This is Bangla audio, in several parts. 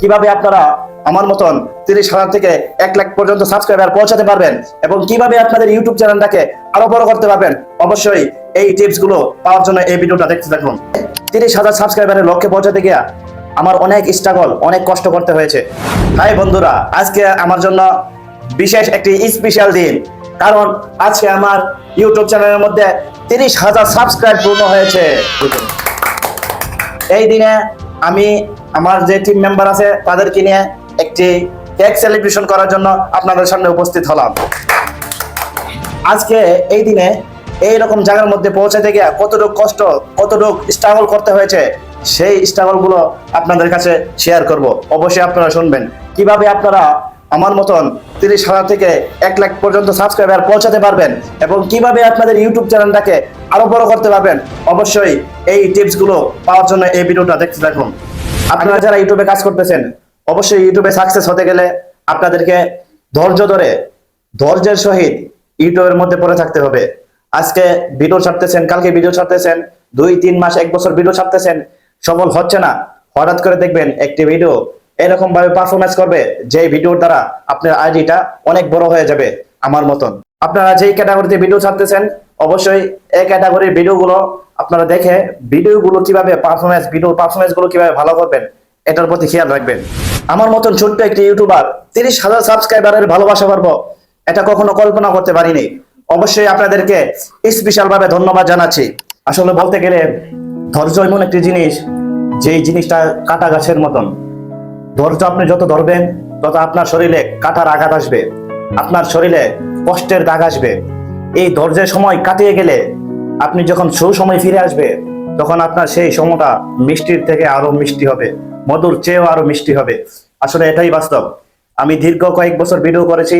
কিভাবে আপনারা আমার মতন 30,000 থেকে 1 লাখ পর্যন্ত সাবস্ক্রাইবার পৌঁছাতে পারবেন এবং কিভাবে আপনাদের ইউটিউব চ্যানেলটাকে আরো বড় করতে পারবেন, অবশ্যই এই টিপস গুলো পাওয়ার জন্য এই ভিডিওটা দেখতে থাকুন। 30,000 সাবস্ক্রাইবারের লক্ষ্যে পৌঁছাতে গিয়ে আমার অনেক স্ট্রাগল, অনেক কষ্ট করতে হয়েছে। হাই বন্ধুরা, আজকে আমার জন্য বিশেষ একটি স্পেশাল দিন, কারণ আজকে আমার ইউটিউব চ্যানেলের মধ্যে 30,000 সাবস্ক্রাইব পূর্ণ হয়েছে। এই দিনে আমি আমার যে টিম মেম্বার আছে তাদেরকে নিয়ে একটি কেক সেলিব্রেশন করার জন্য আপনাদের সামনে উপস্থিত হলাম। আজকে এই দিনে এইরকম জায়গার মধ্যে পৌঁছাতে গিয়ে কতটুকু কষ্ট, কতটুকু স্ট্রাগল করতে হয়েছে, সেই স্ট্রাগল গুলো আপনাদের কাছে শেয়ার করব। অবশ্যই আপনারা শুনবেন কিভাবে আপনারা আমার মতন 30,000 থেকে 1 লাখ পর্যন্ত সাবস্ক্রাইবার পৌঁছাতে পারবেন এবং কিভাবে আপনাদের ইউটিউব চ্যানেলটাকে আরো বড় করতে পারবেন। অবশ্যই এই টিপস গুলো পাওয়ার জন্য এই ভিডিওটা দেখতে থাকুন। আপনারা যারা ইউটিউবে কাজ করতেছেন, অবশ্যই ইউটিউবে সাকসেস হতে গেলে আপনাদেরকে ধৈর্য ধরে, ধৈর্যের সহিত ইউটিউবের মধ্যে পড়ে থাকতে হবে। আজকে ভিডিও ছাড়তেছেন, কালকে ভিডিও ছাড়তেছেন, 2-3 মাস 1 বছর ভিডিও ছাড়তেছেন, সফল হচ্ছে না। হঠাৎ করে দেখবেন একটি ভিডিও এরকম ভাবে পারফরমেন্স করবে যে ভিডিওর দ্বারা আপনার আইডিটা অনেক বড় হয়ে যাবে। আমার মতন আপনারা যেই ক্যাটাগরিতে ভিডিও ছাড়তেছেন, অবশ্যই এই ক্যাটাগরির ভিডিওগুলো আপনারা দেখে ভিডিওগুলো কিভাবে পারফরমেন্স গুলো কিভাবে ভালো করবেন এটার প্রতি খেয়াল রাখবেন। আমার মতন ছোট্ট একটি ইউটিউবার 30,000 সাবস্ক্রাইবারের ভালোবাসা পাবো, এটা কখনো কল্পনা করতে পারিনি। অবশ্যই আপনাদেরকে স্পেশাল ভাবে ধন্যবাদ জানাচ্ছি। আসলে বলতে গেলে ধৈর্য এমন একটি জিনিস, যেই জিনিসটা কাটা গাছের মতন। ধৈর্য আপনি যত ধরবেন তত আপনার শরীরে কাটার আঘাত আসবে, আপনার শরীরে কষ্টের দাগ আসবে। এই ধৈর্যের সময় কাটিয়ে গেলে আপনি যখন সুসময় ফিরে আসবে, তখন আপনার সেই সময়টা মিষ্টির থেকে আরো মিষ্টি হবে, মধুর চেয়েও আরো মিষ্টি হবে। আসলে এটাই বাস্তব। আমি দীর্ঘ কয়েক বছর ভিডিও করেছি,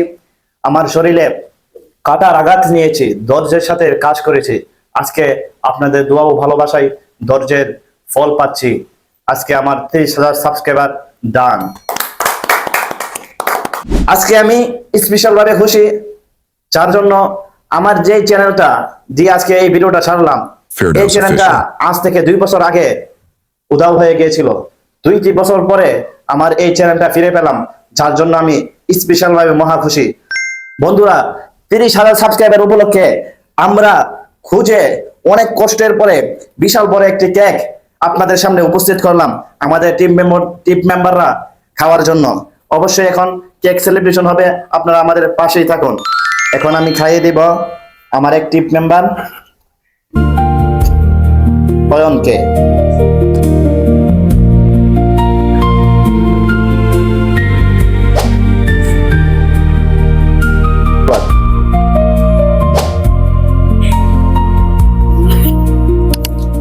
আমার শরীরে কাটার আঘাত নিয়েছি, ধৈর্যের সাথে কাজ করেছি। আজকে আপনাদের দোয়া ও ভালোবাসায় ধৈর্যের ফল পাচ্ছি। আজকে আমার 30,000 সাবস্ক্রাইবার ডান। আজকে আমি স্পেশাল ভাবে খুশি, যার জন্য আমার যে চ্যানেলটা দিয়ে আজকে এই ভিডিওটা ছাড়লাম, এই চ্যানেলটা আজ থেকে 2 বছর আগে উধাও হয়ে গিয়েছিল। 2-3 বছর পরে আমার এই চ্যানেলটা ফিরে পেলাম, যার জন্য আমি স্পেশাল ভাবে মহা খুশি। বন্ধুরা, 30,000 সাবস্ক্রাইবার উপলক্ষে আমরা খুঁজে অনেক কষ্টের পরে বিশাল বড় একটি কেক আপনাদের সামনে উপস্থিত করলাম আমাদের টিম মেম্বাররা খাওয়ার জন্য। অবশ্যই এখন কেক সেলিব্রেশন হবে, আপনারা আমাদের পাশেই থাকুন। এখন আমি খাইয়ে দিব আমার এক টিম মেম্বার অয়নকে।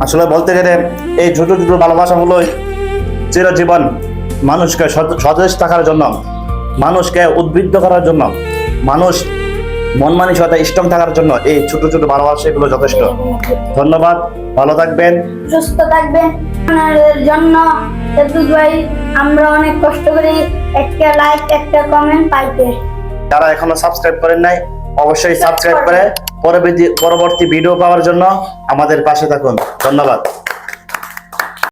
আসলে বলতে গেলে এই ছোট ছোট ভালোবাসাগুলোই চিরজীবন মানুষকে সতেজ থাকার জন্য, মানুষকে উদ্বুদ্ধ করার জন্য, মানুষ মন মানসিকতা স্ট্রং থাকার জন্য এই ছোট ছোট ভালোবাসাগুলো যথেষ্ট। ধন্যবাদ, ভালো থাকবেন, সুস্থ থাকবেন। আপনাদের জন্য ভাই আমরা অনেক কষ্ট করি একটা লাইক, একটা কমেন্ট পাইতে। যারা এখনো সাবস্ক্রাইব করেন নাই, অবশ্যই সাবস্ক্রাইব করে পরবর্তী ভিডিও পাওয়ার জন্য আমাদের পাশে থাকুন। ধন্যবাদ।